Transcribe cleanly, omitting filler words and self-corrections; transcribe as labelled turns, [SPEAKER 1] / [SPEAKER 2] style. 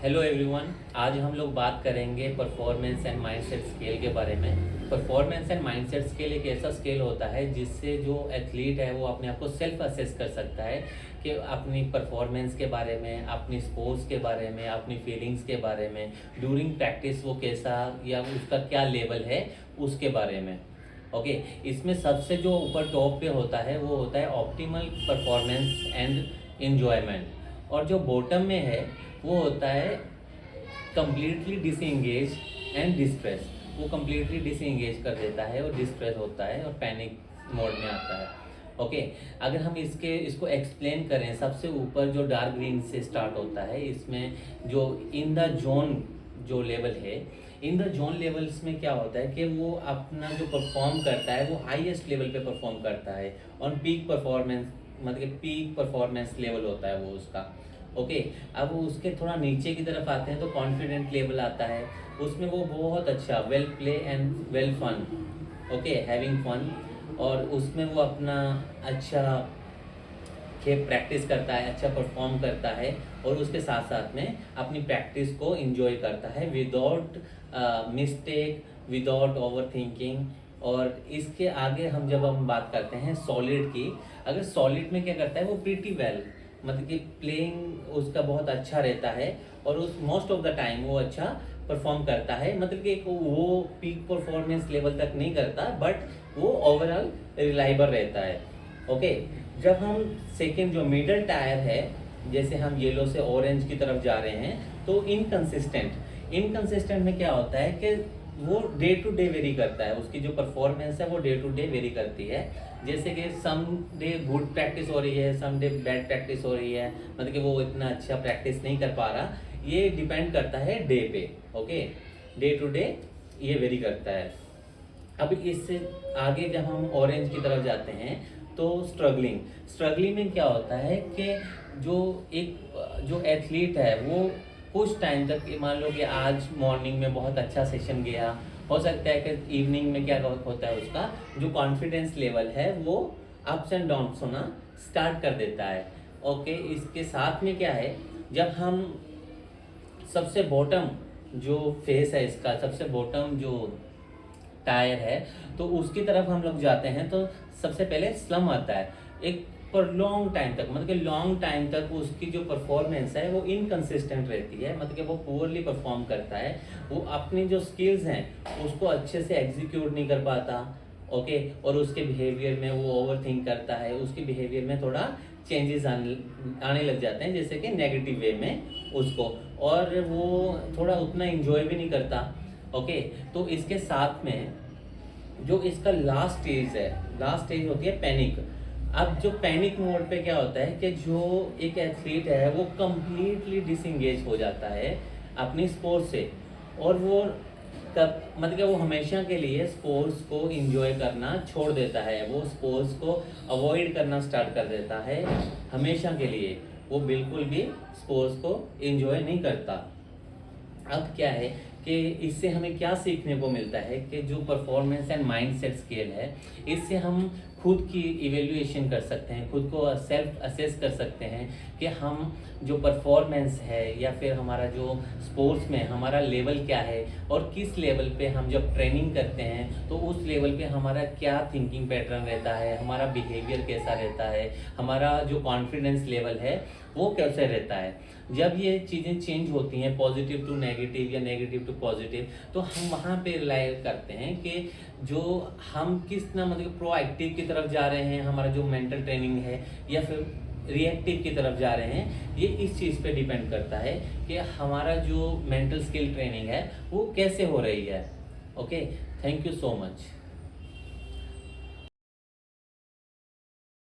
[SPEAKER 1] Hello everyone, आज हम लोग बात करेंगे परफॉर्मेंस एंड माइंडसेट स्केल के बारे में। परफॉर्मेंस एंड माइंडसेट स्केल एक ऐसा स्केल होता है जिससे जो एथलीट है वो अपने आप को सेल्फ असेस कर सकता है कि अपनी परफॉर्मेंस के बारे में, अपनी स्पोर्ट्स के बारे में, अपनी फीलिंग्स के बारे में, ड्यूरिंग प्रैक्टिस वो कैसा या उसका क्या लेवल है उसके बारे में। ओके, इसमें सबसे जो ऊपर टॉप पे होता है वो होता है ऑप्टिमल परफॉर्मेंस एंड एन्जॉयमेंट, और जो बॉटम में है वो होता है कम्प्लीटली डिसएंगेज एंड डिस्ट्रेस। वो कम्प्लीटली डिसएंगेज कर देता है और डिस्ट्रेस होता है और पैनिक मोड में आता है। ओके, अगर हम इसको एक्सप्लेन करें, सबसे ऊपर जो डार्क ग्रीन से स्टार्ट होता है, इसमें जो इन द जोन जो लेवल है, इन द जोन लेवल्स में क्या होता है कि वो अपना जो परफॉर्म करता है वो हाईएस्ट लेवल पे परफॉर्म करता है ऑन पीक परफॉर्मेंस, मतलब पीक परफॉर्मेंस लेवल होता है वो उसका। ओके, अब उसके थोड़ा नीचे की तरफ आते हैं तो कॉन्फिडेंट लेवल आता है, उसमें वो बहुत अच्छा well play and well fun, okay, having fun, और उसमें वो अपना अच्छा खेल प्रैक्टिस करता है, अच्छा परफॉर्म करता है, और उसके साथ साथ में अपनी प्रैक्टिस को एंजॉय करता है without mistake, without over thinking. और इसके आगे जब हम बात करते हैं सॉलिड की, अगर सॉलिड में क्या करता है वो प्रीटी वेल, मतलब कि प्लेइंग उसका बहुत अच्छा रहता है और उस मोस्ट ऑफ द टाइम वो अच्छा परफॉर्म करता है, मतलब कि वो पीक परफॉर्मेंस लेवल तक नहीं करता बट वो ओवरऑल रिलायबल रहता है। ओके, जब हम सेकेंड जो मिडल टायर है, जैसे हम येलो से ऑरेंज की तरफ जा रहे हैं, तो इनकंसिस्टेंट में क्या होता है कि वो डे टू डे वेरी करता है, उसकी जो परफॉर्मेंस है वो डे टू डे वेरी करती है। जैसे कि सम डे गुड प्रैक्टिस हो रही है, सम डे बैड प्रैक्टिस हो रही है, मतलब कि वो इतना अच्छा प्रैक्टिस नहीं कर पा रहा, ये डिपेंड करता है डे पे। ओके, डे टू डे ये वेरी करता है। अब इससे आगे जब हम ऑरेंज की तरफ जाते हैं तो स्ट्रगलिंग में क्या होता है कि जो एथलीट है वो कुछ टाइम तक, मान लो कि आज मॉर्निंग में बहुत अच्छा सेशन गया, हो सकता है कि इवनिंग में क्या होता है उसका जो कॉन्फिडेंस लेवल है वो अप्स एंड डाउन्स होना स्टार्ट कर देता है। ओके, इसके साथ में क्या है, जब हम सबसे बॉटम जो फेस है इसका, सबसे बॉटम जो टायर है, तो उसकी तरफ हम लोग जाते हैं तो सबसे पहले स्लम आता है। एक पर लॉन्ग टाइम तक, मतलब कि लॉन्ग टाइम तक उसकी जो परफॉर्मेंस है वो इनकंसिस्टेंट रहती है, मतलब कि वो पुअरली परफॉर्म करता है, वो अपनी जो स्किल्स हैं उसको अच्छे से एग्जीक्यूट नहीं कर पाता। ओके, और उसके बिहेवियर में वो ओवर थिंक करता है, उसके बिहेवियर में थोड़ा चेंजेस आने लग जाते हैं, जैसे कि नेगेटिव वे में उसको, और वो थोड़ा उतना इंजॉय भी नहीं करता। ओके, तो इसके साथ में जो इसका लास्ट स्टेज होती है पैनिक। अब जो पैनिक मोड पे क्या होता है कि जो एक एथलीट है वो कंप्लीटली डिसएंगेज हो जाता है अपनी स्पोर्ट्स से, और वो मतलब कि वो हमेशा के लिए स्पोर्ट्स को एंजॉय करना छोड़ देता है, वो स्पोर्ट्स को अवॉइड करना स्टार्ट कर देता है हमेशा के लिए, वो बिल्कुल भी स्पोर्ट्स को एंजॉय नहीं करता। अब क्या है कि इससे हमें क्या सीखने को मिलता है कि जो परफॉर्मेंस एंड माइंडसेट स्केल है, इससे हम खुद की इवेल्युएशन कर सकते हैं, खुद को सेल्फ असेस कर सकते हैं कि हम जो परफॉर्मेंस है या फिर हमारा जो स्पोर्ट्स में हमारा लेवल क्या है, और किस लेवल पे हम जब ट्रेनिंग करते हैं तो उस लेवल पे हमारा क्या थिंकिंग पैटर्न रहता है, हमारा बिहेवियर कैसा रहता है, हमारा जो कॉन्फिडेंस लेवल है वो कैसे रहता है। जब ये चीज़ें चेंज होती हैं पॉजिटिव टू नेगेटिव या नेगेटिव टू पॉजिटिव, तो हम वहाँ पे रिलाई करते हैं कि जो हम किस ना, मतलब प्रोएक्टिव की तरफ जा रहे हैं, हमारा जो मेंटल ट्रेनिंग है, या फिर रिएक्टिव की तरफ जा रहे हैं। ये इस चीज़ पे डिपेंड करता है कि हमारा जो मेंटल स्किल ट्रेनिंग है वो कैसे हो रही है। Okay, thank you so much.